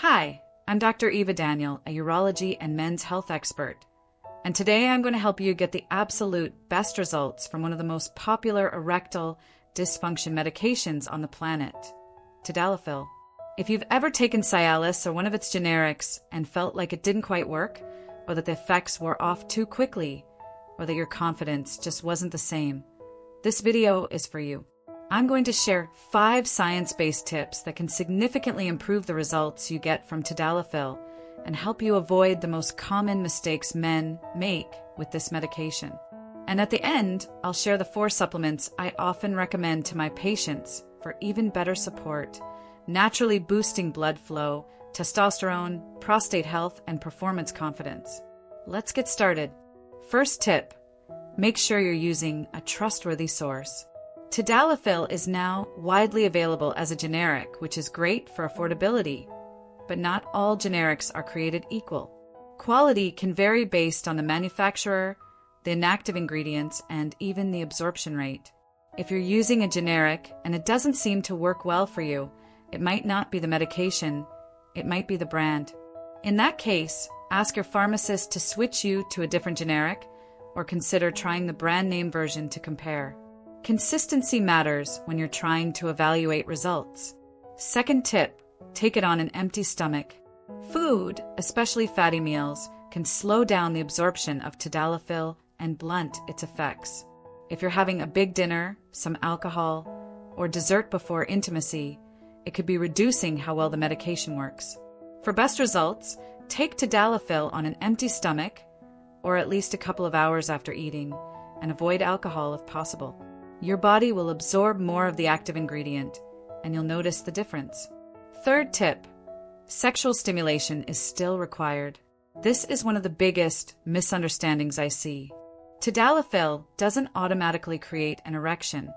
Hi, I'm Dr. Eva Danial, a urology and men's health expert. And today I'm going to help you get the absolute best results from one of the most popular erectile dysfunction medications on the planet, Tadalafil. If you've ever taken Cialis or one of its generics and felt like it didn't quite work, or that the effects wore off too quickly, or that your confidence just wasn't the same, this video is for you. I'm going to share 5 science-based tips that can significantly improve the results you get from Tadalafil and help you avoid the most common mistakes men make with this medication. And at the end, I'll share the 4 supplements I often recommend to my patients for even better support, naturally boosting blood flow, testosterone, prostate health, and performance confidence. Let's get started. First tip, make sure you're using a trustworthy source. Tadalafil is now widely available as a generic, which is great for affordability, but not all generics are created equal. Quality can vary based on the manufacturer, the inactive ingredients, and even the absorption rate. If you're using a generic and it doesn't seem to work well for you, it might not be the medication, it might be the brand. In that case, ask your pharmacist to switch you to a different generic or consider trying the brand name version to compare. Consistency matters when you're trying to evaluate results. Second tip, take it on an empty stomach. Food, especially fatty meals, can slow down the absorption of Tadalafil and blunt its effects. If you're having a big dinner, some alcohol, or dessert before intimacy, it could be reducing how well the medication works. For best results, take Tadalafil on an empty stomach, or at least a couple of hours after eating, and avoid alcohol if possible. Your body will absorb more of the active ingredient, and you'll notice the difference. Third tip, sexual stimulation is still required. This is one of the biggest misunderstandings I see. Tadalafil doesn't automatically create an erection.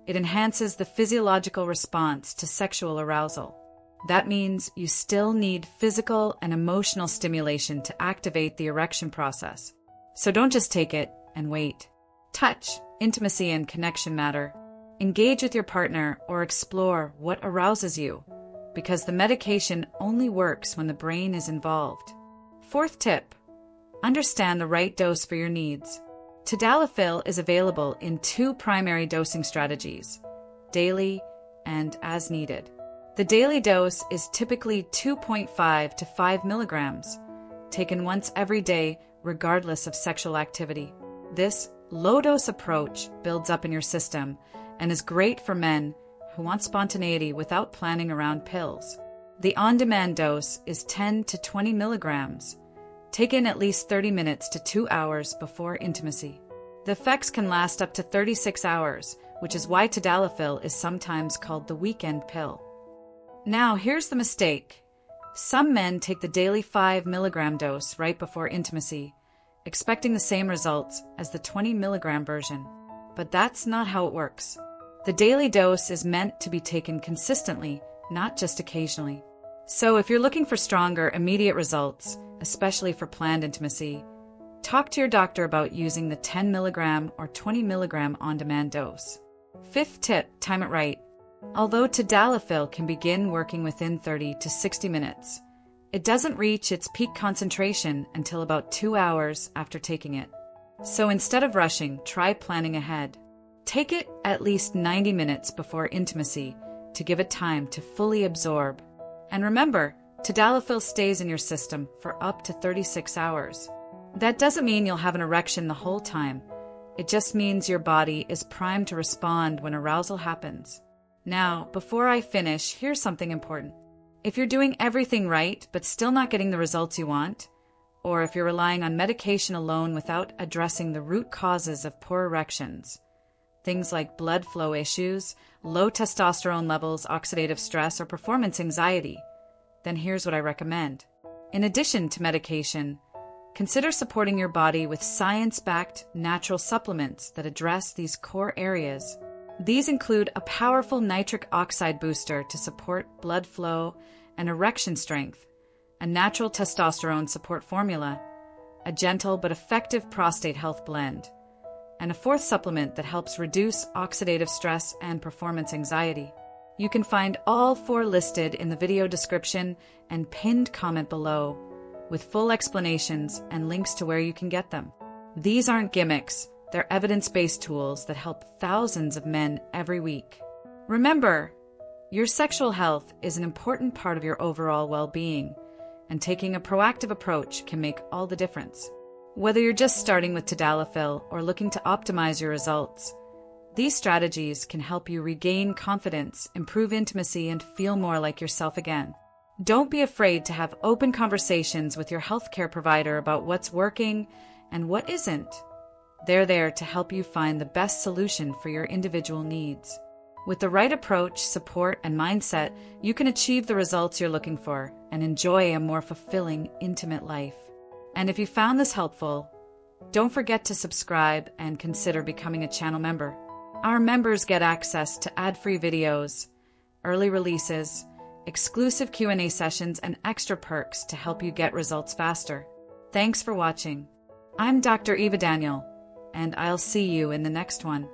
It enhances the physiological response to sexual arousal. That means you still need physical and emotional stimulation to activate the erection process. So don't just take it and wait. Touch, intimacy, and connection matter. Engage with your partner or explore what arouses you, because the medication only works when the brain is involved. Fourth tip, understand the right dose for your needs. Tadalafil is available in 2 primary dosing strategies, daily and as needed. The daily dose is typically 2.5 to 5 milligrams, taken once every day regardless of sexual activity. This low-dose approach builds up in your system and is great for men who want spontaneity without planning around pills. The on-demand dose is 10 to 20 milligrams, taken at least 30 minutes to 2 hours before intimacy. The effects can last up to 36 hours, which is why Tadalafil is sometimes called the weekend pill. Now, here's the mistake. Some men take the daily 5 milligram dose right before intimacy, expecting the same results as the 20 milligram version. But that's not how it works. The daily dose is meant to be taken consistently, not just occasionally. So if you're looking for stronger, immediate results, especially for planned intimacy, talk to your doctor about using the 10 milligram or 20 milligram on-demand dose. Fifth tip, time it right. Although Tadalafil can begin working within 30 to 60 minutes, it doesn't reach its peak concentration until about 2 hours after taking it. So instead of rushing, try planning ahead. Take it at least 90 minutes before intimacy to give it time to fully absorb. And remember, Tadalafil stays in your system for up to 36 hours. That doesn't mean you'll have an erection the whole time. It just means your body is primed to respond when arousal happens. Now, before I finish, here's something important. If you're doing everything right but still not getting the results you want, or if you're relying on medication alone without addressing the root causes of poor erections, things like blood flow issues, low testosterone levels, oxidative stress, or performance anxiety, then here's what I recommend. In addition to medication, consider supporting your body with science-backed natural supplements that address these core areas. These include a powerful nitric oxide booster to support blood flow and erection strength, a natural testosterone support formula, a gentle but effective prostate health blend, and a 4th supplement that helps reduce oxidative stress and performance anxiety. You can find all 4 listed in the video description and pinned comment below, with full explanations and links to where you can get them. These aren't gimmicks, they're evidence-based tools that help thousands of men every week. Remember, your sexual health is an important part of your overall well-being, and taking a proactive approach can make all the difference. Whether you're just starting with Tadalafil or looking to optimize your results, these strategies can help you regain confidence, improve intimacy, and feel more like yourself again. Don't be afraid to have open conversations with your healthcare provider about what's working and what isn't. They're there to help you find the best solution for your individual needs. With the right approach, support, and mindset, you can achieve the results you're looking for and enjoy a more fulfilling, intimate life. And if you found this helpful, don't forget to subscribe and consider becoming a channel member. Our members get access to ad-free videos, early releases, exclusive Q&A sessions, and extra perks to help you get results faster. Thanks for watching. I'm Dr. Eva Danial, and I'll see you in the next one.